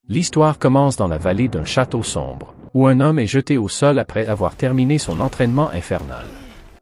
L'histoire commence dans la vallée d'un château sombre, où un homme est jeté au sol après avoir terminé son entraînement infernal.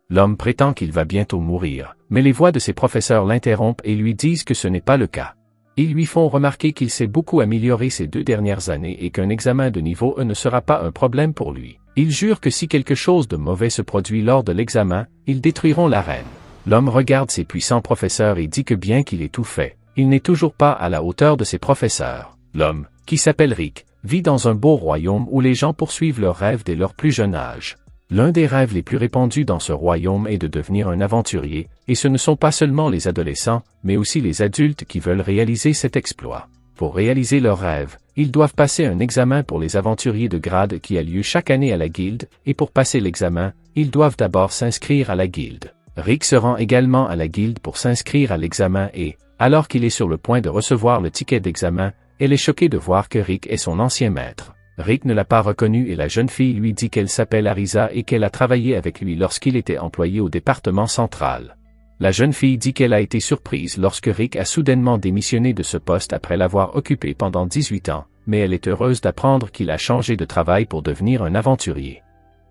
L'homme prétend qu'il va bientôt mourir, mais les voix de ses professeurs l'interrompent et lui disent que ce n'est pas le cas. Ils lui font remarquer qu'il s'est beaucoup amélioré ces 2 dernières années et qu'un examen de niveau E ne sera pas un problème pour lui. Ils jurent que si quelque chose de mauvais se produit lors de l'examen, ils détruiront l'arène. L'homme regarde ses puissants professeurs et dit que bien qu'il ait tout fait, il n'est toujours pas à la hauteur de ses professeurs. L'homme, qui s'appelle Rick, vit dans un beau royaume où les gens poursuivent leurs rêves dès leur plus jeune âge. L'un des rêves les plus répandus dans ce royaume est de devenir un aventurier, et ce ne sont pas seulement les adolescents, mais aussi les adultes qui veulent réaliser cet exploit. Pour réaliser leurs rêves, ils doivent passer un examen pour les aventuriers de grade qui a lieu chaque année à la guilde, et pour passer l'examen, ils doivent d'abord s'inscrire à la guilde. Rick se rend également à la guilde pour s'inscrire à l'examen et, alors qu'il est sur le point de recevoir le ticket d'examen, elle est choquée de voir que Rick est son ancien maître. Rick ne l'a pas reconnu et la jeune fille lui dit qu'elle s'appelle Arisa et qu'elle a travaillé avec lui lorsqu'il était employé au département central. La jeune fille dit qu'elle a été surprise lorsque Rick a soudainement démissionné de ce poste après l'avoir occupé pendant 18 ans, mais elle est heureuse d'apprendre qu'il a changé de travail pour devenir un aventurier.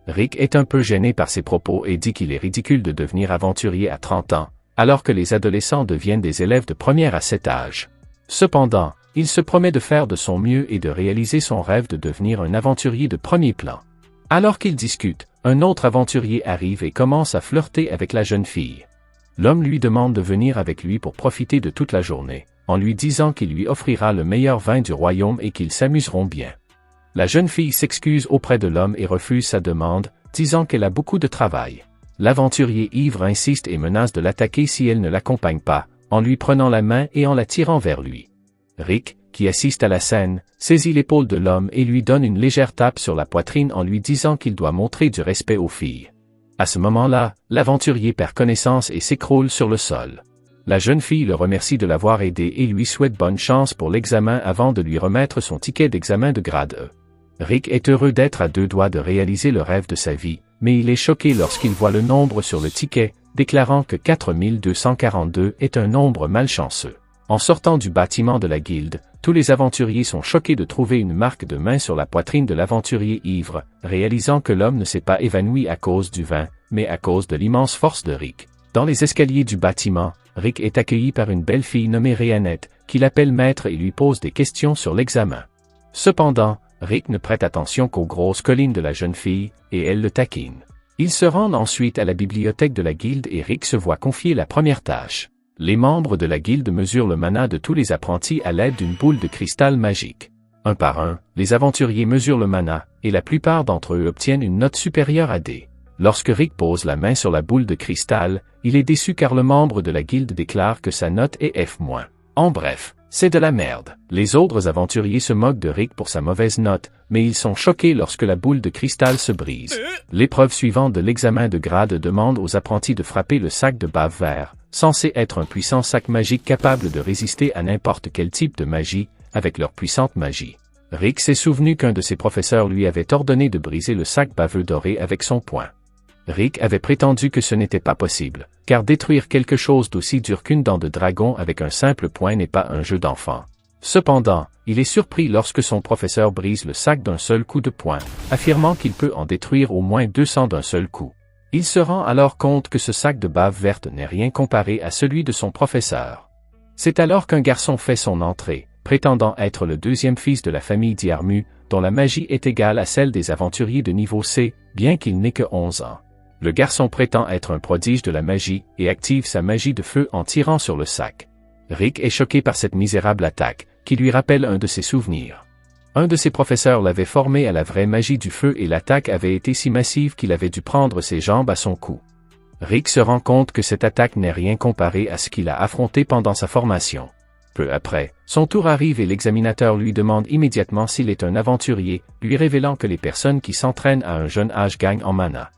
Rick est un peu gêné par ses propos et dit qu'il est ridicule de devenir aventurier à 30 ans, alors que les adolescents deviennent des élèves de première à cet âge. Cependant, il se promet de faire de son mieux et de réaliser son rêve de devenir un aventurier de premier plan. Alors qu'ils discutent, un autre aventurier arrive et commence à flirter avec la jeune fille. L'homme lui demande de venir avec lui pour profiter de toute la journée, en lui disant qu'il lui offrira le meilleur vin du royaume et qu'ils s'amuseront bien. La jeune fille s'excuse auprès de l'homme et refuse sa demande, disant qu'elle a beaucoup de travail. L'aventurier ivre insiste et menace de l'attaquer si elle ne l'accompagne pas, en lui prenant la main et en la tirant vers lui. Rick, qui assiste à la scène, saisit l'épaule de l'homme et lui donne une légère tape sur la poitrine en lui disant qu'il doit montrer du respect aux filles. À ce moment-là, l'aventurier perd connaissance et s'écroule sur le sol. La jeune fille le remercie de l'avoir aidé et lui souhaite bonne chance pour l'examen avant de lui remettre son ticket d'examen de grade E. Rick est heureux d'être à 2 doigts de réaliser le rêve de sa vie, mais il est choqué lorsqu'il voit le nombre sur le ticket, déclarant que 4242 est un nombre malchanceux. En sortant du bâtiment de la guilde, tous les aventuriers sont choqués de trouver une marque de main sur la poitrine de l'aventurier ivre, réalisant que l'homme ne s'est pas évanoui à cause du vin, mais à cause de l'immense force de Rick. Dans les escaliers du bâtiment, Rick est accueilli par une belle fille nommée Rhéanette, qui l'appelle maître et lui pose des questions sur l'examen. Cependant, Rick ne prête attention qu'aux grosses collines de la jeune fille, et elle le taquine. Ils se rendent ensuite à la bibliothèque de la guilde et Rick se voit confier la première tâche. Les membres de la guilde mesurent le mana de tous les apprentis à l'aide d'une boule de cristal magique. Un par un, les aventuriers mesurent le mana, et la plupart d'entre eux obtiennent une note supérieure à D. Lorsque Rick pose la main sur la boule de cristal, il est déçu car le membre de la guilde déclare que sa note est F-. En bref, c'est de la merde. Les autres aventuriers se moquent de Rick pour sa mauvaise note, mais ils sont choqués lorsque la boule de cristal se brise. L'épreuve suivante de l'examen de grade demande aux apprentis de frapper le sac de bave vert, censé être un puissant sac magique capable de résister à n'importe quel type de magie, avec leur puissante magie. Rick s'est souvenu qu'un de ses professeurs lui avait ordonné de briser le sac baveux doré avec son poing. Rick avait prétendu que ce n'était pas possible, car détruire quelque chose d'aussi dur qu'une dent de dragon avec un simple poing n'est pas un jeu d'enfant. Cependant, il est surpris lorsque son professeur brise le sac d'un seul coup de poing, affirmant qu'il peut en détruire au moins 200 d'un seul coup. Il se rend alors compte que ce sac de bave verte n'est rien comparé à celui de son professeur. C'est alors qu'un garçon fait son entrée, prétendant être le 2e fils de la famille Diarmu, dont la magie est égale à celle des aventuriers de niveau C, bien qu'il n'ait que 11 ans. Le garçon prétend être un prodige de la magie et active sa magie de feu en tirant sur le sac. Rick est choqué par cette misérable attaque, qui lui rappelle un de ses souvenirs. Un de ses professeurs l'avait formé à la vraie magie du feu et l'attaque avait été si massive qu'il avait dû prendre ses jambes à son cou. Rick se rend compte que cette attaque n'est rien comparé à ce qu'il a affronté pendant sa formation. Peu après, son tour arrive et l'examinateur lui demande immédiatement s'il est un aventurier, lui révélant que les personnes qui s'entraînent à un jeune âge gagnent en mana.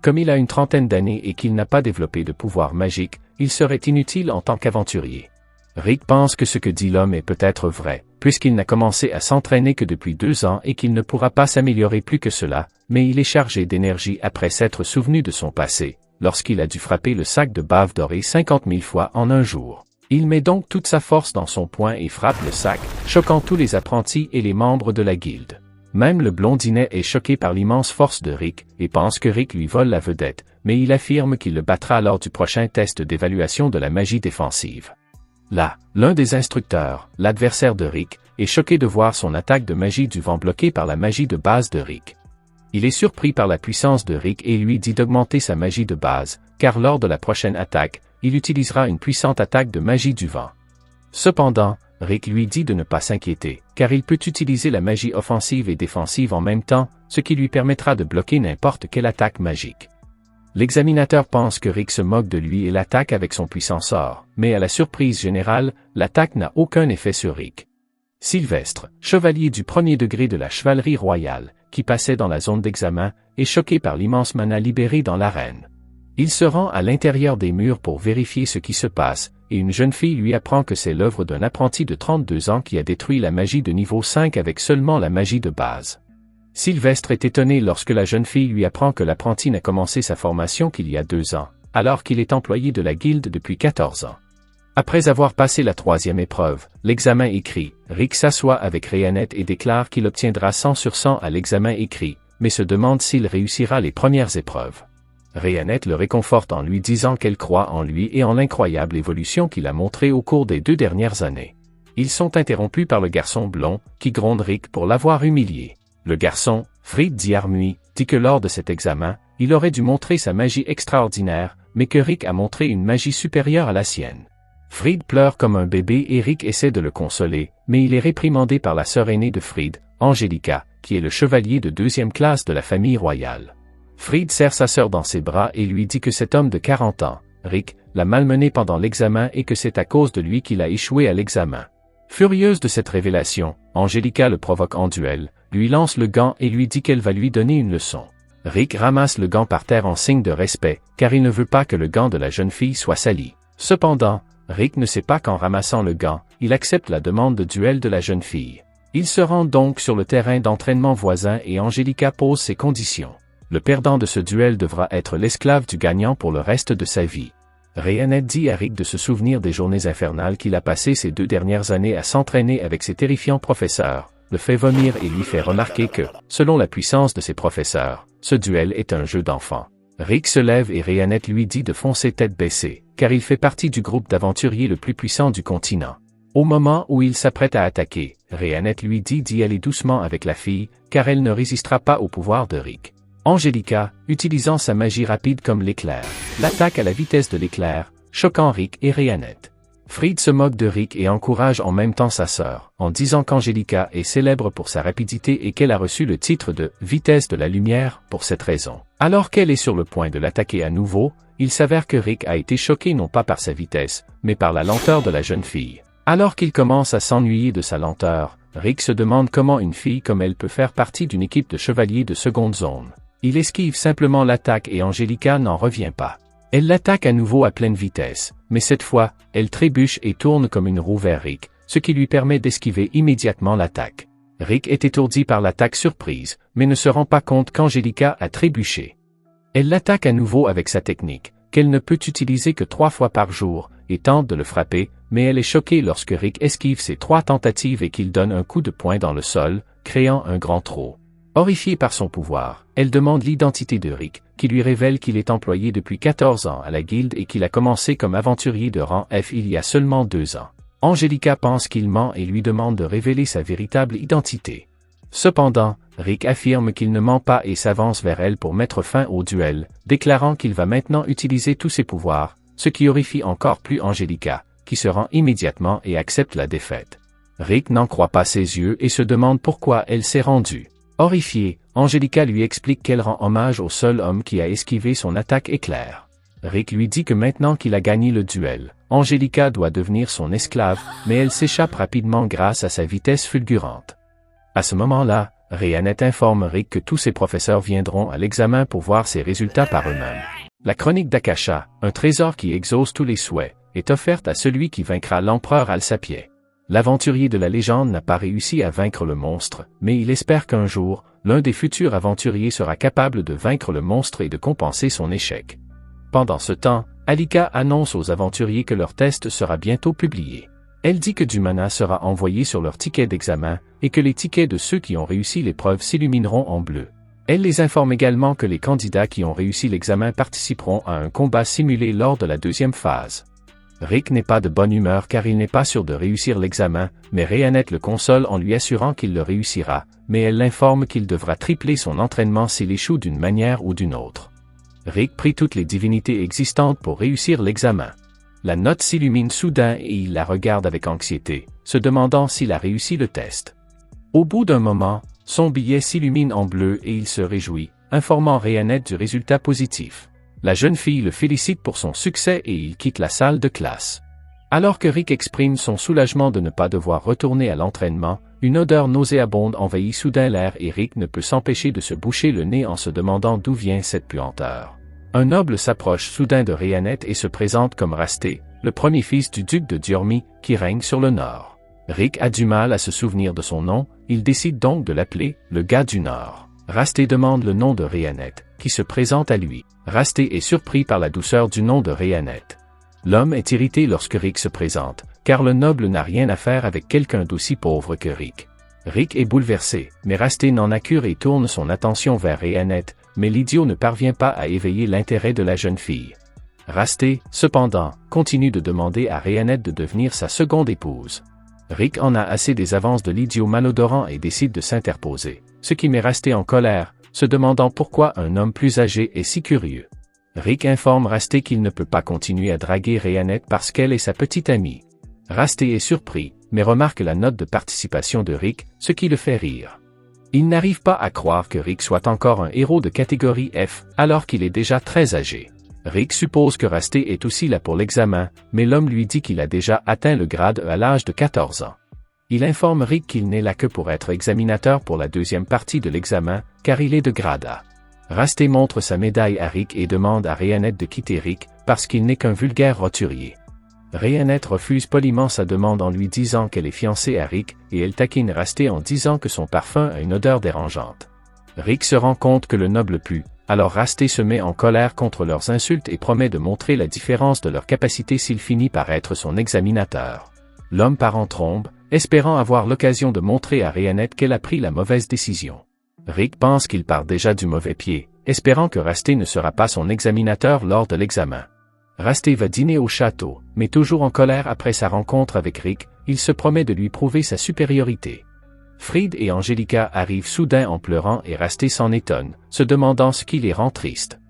Comme il a une trentaine d'années et qu'il n'a pas développé de pouvoir magique, il serait inutile en tant qu'aventurier. Rick pense que ce que dit l'homme est peut-être vrai, puisqu'il n'a commencé à s'entraîner que depuis 2 ans et qu'il ne pourra pas s'améliorer plus que cela, mais il est chargé d'énergie après s'être souvenu de son passé, lorsqu'il a dû frapper le sac de bave doré 50 000 fois en un jour. Il met donc toute sa force dans son poing et frappe le sac, choquant tous les apprentis et les membres de la guilde. Même le blondinet est choqué par l'immense force de Rick et pense que Rick lui vole la vedette, mais il affirme qu'il le battra lors du prochain test d'évaluation de la magie défensive. Là, l'un des instructeurs, l'adversaire de Rick, est choqué de voir son attaque de magie du vent bloquée par la magie de base de Rick. Il est surpris par la puissance de Rick et lui dit d'augmenter sa magie de base, car lors de la prochaine attaque, il utilisera une puissante attaque de magie du vent. Cependant, Rick lui dit de ne pas s'inquiéter, car il peut utiliser la magie offensive et défensive en même temps, ce qui lui permettra de bloquer n'importe quelle attaque magique. L'examinateur pense que Rick se moque de lui et l'attaque avec son puissant sort, mais à la surprise générale, l'attaque n'a aucun effet sur Rick. Sylvestre, chevalier du premier degré de la chevalerie royale, qui passait dans la zone d'examen, est choqué par l'immense mana libéré dans l'arène. Il se rend à l'intérieur des murs pour vérifier ce qui se passe, et une jeune fille lui apprend que c'est l'œuvre d'un apprenti de 32 ans qui a détruit la magie de niveau 5 avec seulement la magie de base. Sylvestre est étonné lorsque la jeune fille lui apprend que l'apprenti n'a commencé sa formation qu'il y a 2 ans, alors qu'il est employé de la guilde depuis 14 ans. Après avoir passé la 3e épreuve, l'examen écrit, Rick s'assoit avec Rhéanette et déclare qu'il obtiendra 100 sur 100 à l'examen écrit, mais se demande s'il réussira les premières épreuves. Rhéanette le réconforte en lui disant qu'elle croit en lui et en l'incroyable évolution qu'il a montrée au cours des 2 dernières années. Ils sont interrompus par le garçon blond, qui gronde Rick pour l'avoir humilié. Le garçon, Fried Diarmuy, dit que lors de cet examen, il aurait dû montrer sa magie extraordinaire, mais que Rick a montré une magie supérieure à la sienne. Fried pleure comme un bébé et Rick essaie de le consoler, mais il est réprimandé par la sœur aînée de Fried, Angelica, qui est le chevalier de 2e classe de la famille royale. Fried serre sa sœur dans ses bras et lui dit que cet homme de 40 ans, Rick, l'a malmené pendant l'examen et que c'est à cause de lui qu'il a échoué à l'examen. Furieuse de cette révélation, Angelica le provoque en duel, lui lance le gant et lui dit qu'elle va lui donner une leçon. Rick ramasse le gant par terre en signe de respect, car il ne veut pas que le gant de la jeune fille soit sali. Cependant, Rick ne sait pas qu'en ramassant le gant, il accepte la demande de duel de la jeune fille. Ils se rendent donc sur le terrain d'entraînement voisin et Angelica pose ses conditions. Le perdant de ce duel devra être l'esclave du gagnant pour le reste de sa vie. Rhéanette dit à Rick de se souvenir des journées infernales qu'il a passées ces 2 dernières années à s'entraîner avec ses terrifiants professeurs, le fait vomir et lui fait remarquer que, selon la puissance de ses professeurs, ce duel est un jeu d'enfant. Rick se lève et Rhéanette lui dit de foncer tête baissée, car il fait partie du groupe d'aventuriers le plus puissant du continent. Au moment où il s'apprête à attaquer, Rhéanette lui dit d'y aller doucement avec la fille, car elle ne résistera pas au pouvoir de Rick. Angelica, utilisant sa magie rapide comme l'éclair, l'attaque à la vitesse de l'éclair, choquant Rick et Rhéanette. Fried se moque de Rick et encourage en même temps sa sœur, en disant qu'Angelica est célèbre pour sa rapidité et qu'elle a reçu le titre de « vitesse de la lumière » pour cette raison. Alors qu'elle est sur le point de l'attaquer à nouveau, il s'avère que Rick a été choqué non pas par sa vitesse, mais par la lenteur de la jeune fille. Alors qu'il commence à s'ennuyer de sa lenteur, Rick se demande comment une fille comme elle peut faire partie d'une équipe de chevaliers de seconde zone. Il esquive simplement l'attaque et Angelica n'en revient pas. Elle l'attaque à nouveau à pleine vitesse, mais cette fois, elle trébuche et tourne comme une roue vers Rick, ce qui lui permet d'esquiver immédiatement l'attaque. Rick est étourdi par l'attaque surprise, mais ne se rend pas compte qu'Angelica a trébuché. Elle l'attaque à nouveau avec sa technique, qu'elle ne peut utiliser que 3 fois par jour, et tente de le frapper, mais elle est choquée lorsque Rick esquive ses 3 tentatives et qu'il donne un coup de poing dans le sol, créant un grand trou. Horrifiée par son pouvoir, elle demande l'identité de Rick, qui lui révèle qu'il est employé depuis 14 ans à la guilde et qu'il a commencé comme aventurier de rang F il y a seulement 2 ans. Angelica pense qu'il ment et lui demande de révéler sa véritable identité. Cependant, Rick affirme qu'il ne ment pas et s'avance vers elle pour mettre fin au duel, déclarant qu'il va maintenant utiliser tous ses pouvoirs, ce qui horrifie encore plus Angelica, qui se rend immédiatement et accepte la défaite. Rick n'en croit pas ses yeux et se demande pourquoi elle s'est rendue. Horrifiée, Angelica lui explique qu'elle rend hommage au seul homme qui a esquivé son attaque éclair. Rick lui dit que maintenant qu'il a gagné le duel, Angelica doit devenir son esclave, mais elle s'échappe rapidement grâce à sa vitesse fulgurante. À ce moment-là, Rhéanette informe Rick que tous ses professeurs viendront à l'examen pour voir ses résultats par eux-mêmes. La chronique d'Akasha, un trésor qui exauce tous les souhaits, est offerte à celui qui vaincra l'empereur Alsapiet. L'aventurier de la légende n'a pas réussi à vaincre le monstre, mais il espère qu'un jour, l'un des futurs aventuriers sera capable de vaincre le monstre et de compenser son échec. Pendant ce temps, Alika annonce aux aventuriers que leur test sera bientôt publié. Elle dit que du mana sera envoyé sur leur ticket d'examen et que les tickets de ceux qui ont réussi l'épreuve s'illumineront en bleu. Elle les informe également que les candidats qui ont réussi l'examen participeront à un combat simulé lors de la deuxième phase. Rick n'est pas de bonne humeur car il n'est pas sûr de réussir l'examen, mais Rhéanette le console en lui assurant qu'il le réussira, mais elle l'informe qu'il devra tripler son entraînement s'il échoue d'une manière ou d'une autre. Rick prie toutes les divinités existantes pour réussir l'examen. La note s'illumine soudain et il la regarde avec anxiété, se demandant s'il a réussi le test. Au bout d'un moment, son billet s'illumine en bleu et il se réjouit, informant Rhéanette du résultat positif. La jeune fille le félicite pour son succès et il quitte la salle de classe. Alors que Rick exprime son soulagement de ne pas devoir retourner à l'entraînement, une odeur nauséabonde envahit soudain l'air et Rick ne peut s'empêcher de se boucher le nez en se demandant d'où vient cette puanteur. Un noble s'approche soudain de Rhéanette et se présente comme Rasté, le premier fils du duc de Diormi, qui règne sur le Nord. Rick a du mal à se souvenir de son nom, il décide donc de l'appeler le gars du Nord. Rasté demande le nom de Rhéanette, qui se présente à lui. Rasté est surpris par la douceur du nom de Rhéanette. L'homme est irrité lorsque Rick se présente, car le noble n'a rien à faire avec quelqu'un d'aussi pauvre que Rick. Rick est bouleversé, mais Rasté n'en a cure et tourne son attention vers Rhéanette, mais l'idiot ne parvient pas à éveiller l'intérêt de la jeune fille. Rasté, cependant, continue de demander à Rhéanette de devenir sa seconde épouse. Rick en a assez des avances de l'idiot malodorant et décide de s'interposer, ce qui met Rasté en colère, se demandant pourquoi un homme plus âgé est si curieux. Rick informe Rasté qu'il ne peut pas continuer à draguer Rhéanette parce qu'elle est sa petite amie. Rasté est surpris, mais remarque la note de participation de Rick, ce qui le fait rire. Il n'arrive pas à croire que Rick soit encore un héros de catégorie F, alors qu'il est déjà très âgé. Rick suppose que Rasté est aussi là pour l'examen, mais l'homme lui dit qu'il a déjà atteint le grade E à l'âge de 14 ans. Il informe Rick qu'il n'est là que pour être examinateur pour la deuxième partie de l'examen, car il est de grade A. Rasté montre sa médaille à Rick et demande à Rhéanette de quitter Rick, parce qu'il n'est qu'un vulgaire roturier. Rhéanette refuse poliment sa demande en lui disant qu'elle est fiancée à Rick, et elle taquine Rasté en disant que son parfum a une odeur dérangeante. Rick se rend compte que le noble pue, alors Rasté se met en colère contre leurs insultes et promet de montrer la différence de leur capacité s'il finit par être son examinateur. L'homme part en trombe, espérant avoir l'occasion de montrer à Rhéanette qu'elle a pris la mauvaise décision. Rick pense qu'il part déjà du mauvais pied, espérant que Rasté ne sera pas son examinateur lors de l'examen. Rasté va dîner au château, mais toujours en colère après sa rencontre avec Rick, il se promet de lui prouver sa supériorité. Fried et Angelica arrivent soudain en pleurant et Rasté s'en étonne, se demandant ce qui les rend tristes.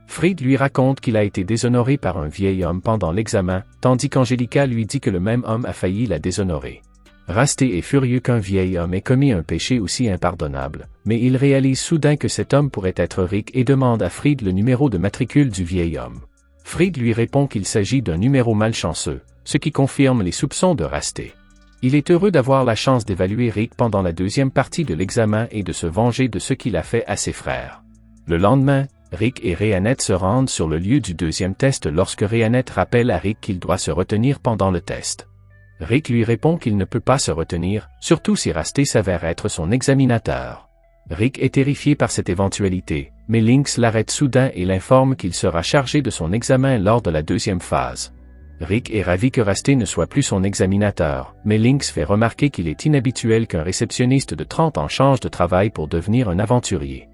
Fried lui raconte qu'il a été déshonoré par un vieil homme pendant l'examen, tandis qu'Angelica lui dit que le même homme a failli la déshonorer. Rasté est furieux qu'un vieil homme ait commis un péché aussi impardonnable, mais il réalise soudain que cet homme pourrait être Rick et demande à Fried le numéro de matricule du vieil homme. Fried lui répond qu'il s'agit d'un numéro malchanceux, ce qui confirme les soupçons de Rasté. Il est heureux d'avoir la chance d'évaluer Rick pendant la deuxième partie de l'examen et de se venger de ce qu'il a fait à ses frères. Le lendemain, Rick et Rhéanette se rendent sur le lieu du deuxième test lorsque Rhéanette rappelle à Rick qu'il doit se retenir pendant le test. Rick lui répond qu'il ne peut pas se retenir, surtout si Rasté s'avère être son examinateur. Rick est terrifié par cette éventualité, mais Lynx l'arrête soudain et l'informe qu'il sera chargé de son examen lors de la deuxième phase. Rick est ravi que Rasté ne soit plus son examinateur, mais Lynx fait remarquer qu'il est inhabituel qu'un réceptionniste de 30 ans change de travail pour devenir un aventurier.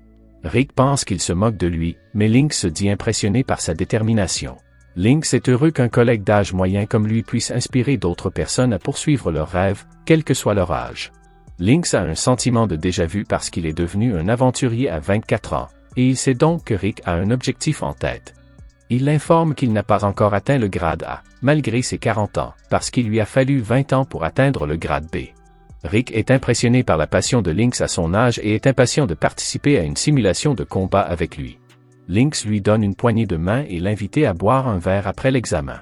Rick pense qu'il se moque de lui, mais Lynx se dit impressionné par sa détermination. Lynx est heureux qu'un collègue d'âge moyen comme lui puisse inspirer d'autres personnes à poursuivre leurs rêves, quel que soit leur âge. Lynx a un sentiment de déjà-vu parce qu'il est devenu un aventurier à 24 ans, et il sait donc que Rick a un objectif en tête. Il l'informe qu'il n'a pas encore atteint le grade A, malgré ses 40 ans, parce qu'il lui a fallu 20 ans pour atteindre le grade B. Rick est impressionné par la passion de Lynx à son âge et est impatient de participer à une simulation de combat avec lui. Lynx lui donne une poignée de main et l'invite à boire un verre après l'examen.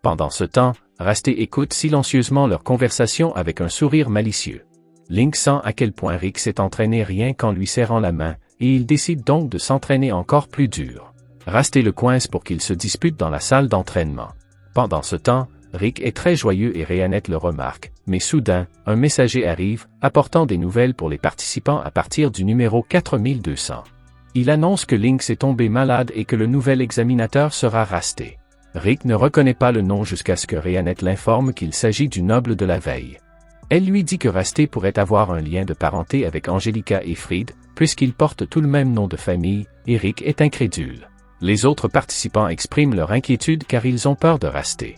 Pendant ce temps, Rasté écoute silencieusement leur conversation avec un sourire malicieux. Lynx sent à quel point Rick s'est entraîné rien qu'en lui serrant la main, et il décide donc de s'entraîner encore plus dur. Rasté le coince pour qu'il se dispute dans la salle d'entraînement. Pendant ce temps, Rick est très joyeux et Rhéanette le remarque, mais soudain, un messager arrive, apportant des nouvelles pour les participants à partir du numéro 4200. Il annonce que Lynx est tombé malade et que le nouvel examinateur sera Rasté. Rick ne reconnaît pas le nom jusqu'à ce que Rhéanette l'informe qu'il s'agit du noble de la veille. Elle lui dit que Rasté pourrait avoir un lien de parenté avec Angelica et Fried, puisqu'ils portent tout le même nom de famille, et Rick est incrédule. Les autres participants expriment leur inquiétude car ils ont peur de Rasté.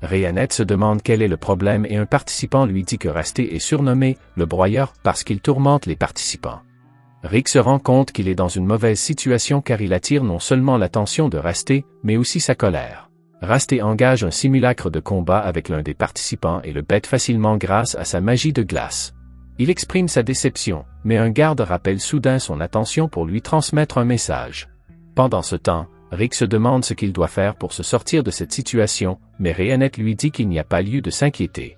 Rhéanette se demande quel est le problème et un participant lui dit que Rasté est surnommé « le broyeur » parce qu'il tourmente les participants. Rick se rend compte qu'il est dans une mauvaise situation car il attire non seulement l'attention de Rasté, mais aussi sa colère. Rasté engage un simulacre de combat avec l'un des participants et le bête facilement grâce à sa magie de glace. Il exprime sa déception, mais un garde rappelle soudain son attention pour lui transmettre un message. Pendant ce temps, Rick se demande ce qu'il doit faire pour se sortir de cette situation, mais Rhéanette lui dit qu'il n'y a pas lieu de s'inquiéter.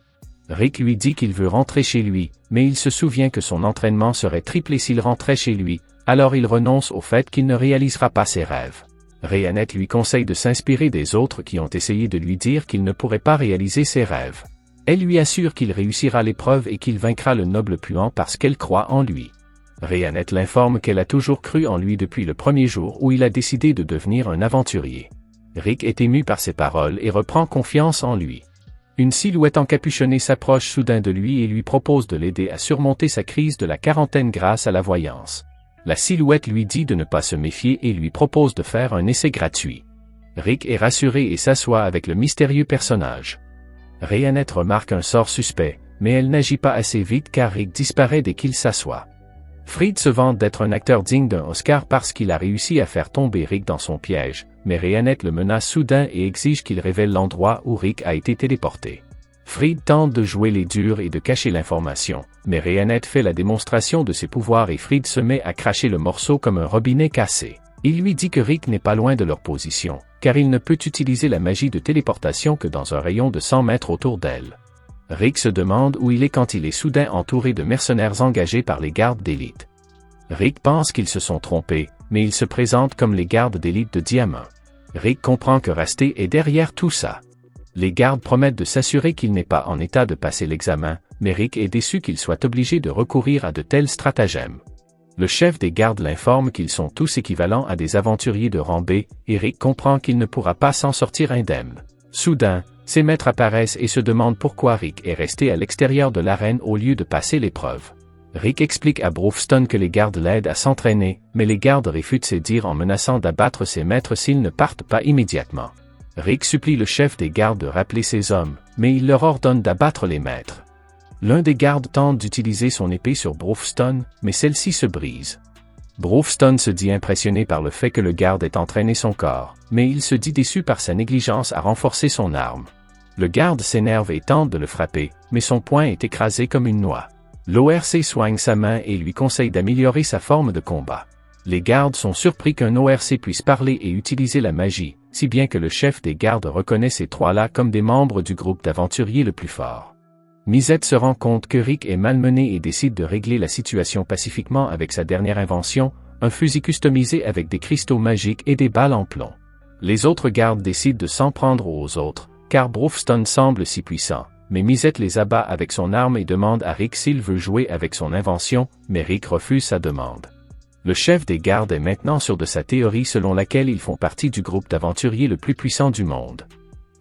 Rick lui dit qu'il veut rentrer chez lui, mais il se souvient que son entraînement serait triplé s'il rentrait chez lui, alors il renonce au fait qu'il ne réalisera pas ses rêves. Rhéanette lui conseille de s'inspirer des autres qui ont essayé de lui dire qu'il ne pourrait pas réaliser ses rêves. Elle lui assure qu'il réussira l'épreuve et qu'il vaincra le noble puant parce qu'elle croit en lui. Rhéanette l'informe qu'elle a toujours cru en lui depuis le premier jour où il a décidé de devenir un aventurier. Rick est ému par ces paroles et reprend confiance en lui. Une silhouette encapuchonnée s'approche soudain de lui et lui propose de l'aider à surmonter sa crise de la quarantaine grâce à la voyance. La silhouette lui dit de ne pas se méfier et lui propose de faire un essai gratuit. Rick est rassuré et s'assoit avec le mystérieux personnage. Rhéanette remarque un sort suspect, mais elle n'agit pas assez vite car Rick disparaît dès qu'il s'assoit. Fried se vante d'être un acteur digne d'un Oscar parce qu'il a réussi à faire tomber Rick dans son piège, mais Rhéanette le menace soudain et exige qu'il révèle l'endroit où Rick a été téléporté. Fried tente de jouer les durs et de cacher l'information, mais Rhéanette fait la démonstration de ses pouvoirs et Fried se met à cracher le morceau comme un robinet cassé. Il lui dit que Rick n'est pas loin de leur position, car il ne peut utiliser la magie de téléportation que dans un rayon de 100 mètres autour d'elle. Rick se demande où il est quand il est soudain entouré de mercenaires engagés par les gardes d'élite. Rick pense qu'ils se sont trompés, mais ils se présentent comme les gardes d'élite de Diamant. Rick comprend que Rasté est derrière tout ça. Les gardes promettent de s'assurer qu'il n'est pas en état de passer l'examen, mais Rick est déçu qu'il soit obligé de recourir à de tels stratagèmes. Le chef des gardes l'informe qu'ils sont tous équivalents à des aventuriers de rang B, et Rick comprend qu'il ne pourra pas s'en sortir indemne. Soudain, ses maîtres apparaissent et se demandent pourquoi Rick est resté à l'extérieur de l'arène au lieu de passer l'épreuve. Rick explique à Brofston que les gardes l'aident à s'entraîner, mais les gardes réfutent ses dires en menaçant d'abattre ses maîtres s'ils ne partent pas immédiatement. Rick supplie le chef des gardes de rappeler ses hommes, mais il leur ordonne d'abattre les maîtres. L'un des gardes tente d'utiliser son épée sur Brofston, mais celle-ci se brise. Brofston se dit impressionné par le fait que le garde ait entraîné son corps, mais il se dit déçu par sa négligence à renforcer son arme. Le garde s'énerve et tente de le frapper, mais son poing est écrasé comme une noix. L'ORC soigne sa main et lui conseille d'améliorer sa forme de combat. Les gardes sont surpris qu'un ORC puisse parler et utiliser la magie, si bien que le chef des gardes reconnaît ces trois-là comme des membres du groupe d'aventuriers le plus fort. Misette se rend compte que Rick est malmené et décide de régler la situation pacifiquement avec sa dernière invention, un fusil customisé avec des cristaux magiques et des balles en plomb. Les autres gardes décident de s'en prendre aux autres, car Brofston semble si puissant, mais Misette les abat avec son arme et demande à Rick s'il veut jouer avec son invention, mais Rick refuse sa demande. Le chef des gardes est maintenant sûr de sa théorie selon laquelle ils font partie du groupe d'aventuriers le plus puissant du monde.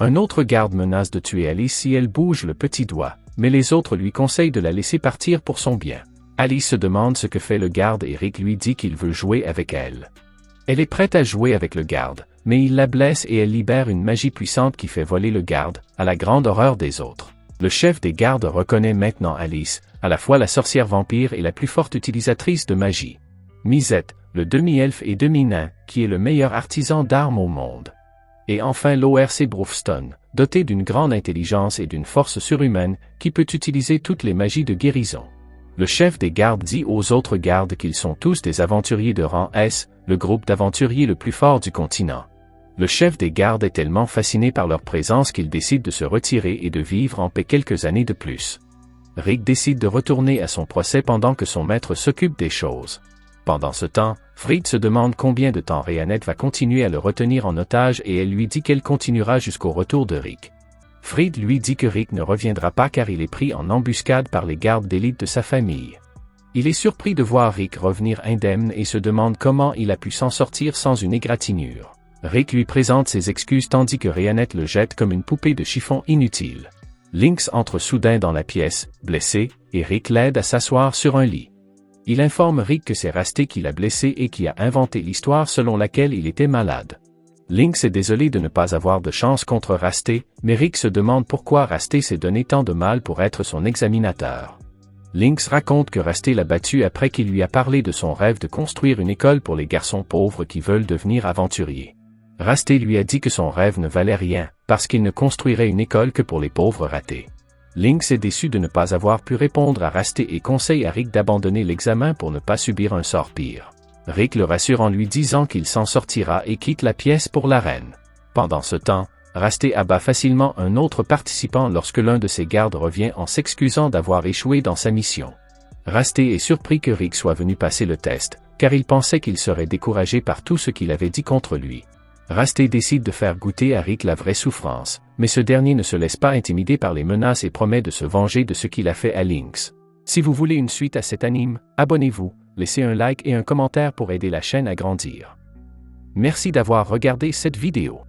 Un autre garde menace de tuer Alice si elle bouge le petit doigt, mais les autres lui conseillent de la laisser partir pour son bien. Alice se demande ce que fait le garde et Rick lui dit qu'il veut jouer avec elle. Elle est prête à jouer avec le garde, mais il la blesse et elle libère une magie puissante qui fait voler le garde, à la grande horreur des autres. Le chef des gardes reconnaît maintenant Alice, à la fois la sorcière vampire et la plus forte utilisatrice de magie. Misette, le demi-elfe et demi-nain, qui est le meilleur artisan d'armes au monde. Et enfin l'ORC Brofston, doté d'une grande intelligence et d'une force surhumaine, qui peut utiliser toutes les magies de guérison. Le chef des gardes dit aux autres gardes qu'ils sont tous des aventuriers de rang S, le groupe d'aventuriers le plus fort du continent. Le chef des gardes est tellement fasciné par leur présence qu'il décide de se retirer et de vivre en paix quelques années de plus. Rick décide de retourner à son procès pendant que son maître s'occupe des choses. Pendant ce temps, Fried se demande combien de temps Rhéanette va continuer à le retenir en otage et elle lui dit qu'elle continuera jusqu'au retour de Rick. Fried lui dit que Rick ne reviendra pas car il est pris en embuscade par les gardes d'élite de sa famille. Il est surpris de voir Rick revenir indemne et se demande comment il a pu s'en sortir sans une égratignure. Rick lui présente ses excuses tandis que Rayannette le jette comme une poupée de chiffon inutile. Lynx entre soudain dans la pièce, blessé, et Rick l'aide à s'asseoir sur un lit. Il informe Rick que c'est Rasté qui l'a blessé et qui a inventé l'histoire selon laquelle il était malade. Lynx est désolé de ne pas avoir de chance contre Rasté, mais Rick se demande pourquoi Rasté s'est donné tant de mal pour être son examinateur. Lynx raconte que Rasté l'a battu après qu'il lui a parlé de son rêve de construire une école pour les garçons pauvres qui veulent devenir aventuriers. Rasté lui a dit que son rêve ne valait rien, parce qu'il ne construirait une école que pour les pauvres ratés. Lynx est déçu de ne pas avoir pu répondre à Rasté et conseille à Rick d'abandonner l'examen pour ne pas subir un sort pire. Rick le rassure en lui disant qu'il s'en sortira et quitte la pièce pour l'arène. Pendant ce temps, Rasté abat facilement un autre participant lorsque l'un de ses gardes revient en s'excusant d'avoir échoué dans sa mission. Rasté est surpris que Rick soit venu passer le test, car il pensait qu'il serait découragé par tout ce qu'il avait dit contre lui. Rasté décide de faire goûter à Rick la vraie souffrance, mais ce dernier ne se laisse pas intimider par les menaces et promet de se venger de ce qu'il a fait à Lynx. Si vous voulez une suite à cet anime, abonnez-vous, laissez un like et un commentaire pour aider la chaîne à grandir. Merci d'avoir regardé cette vidéo.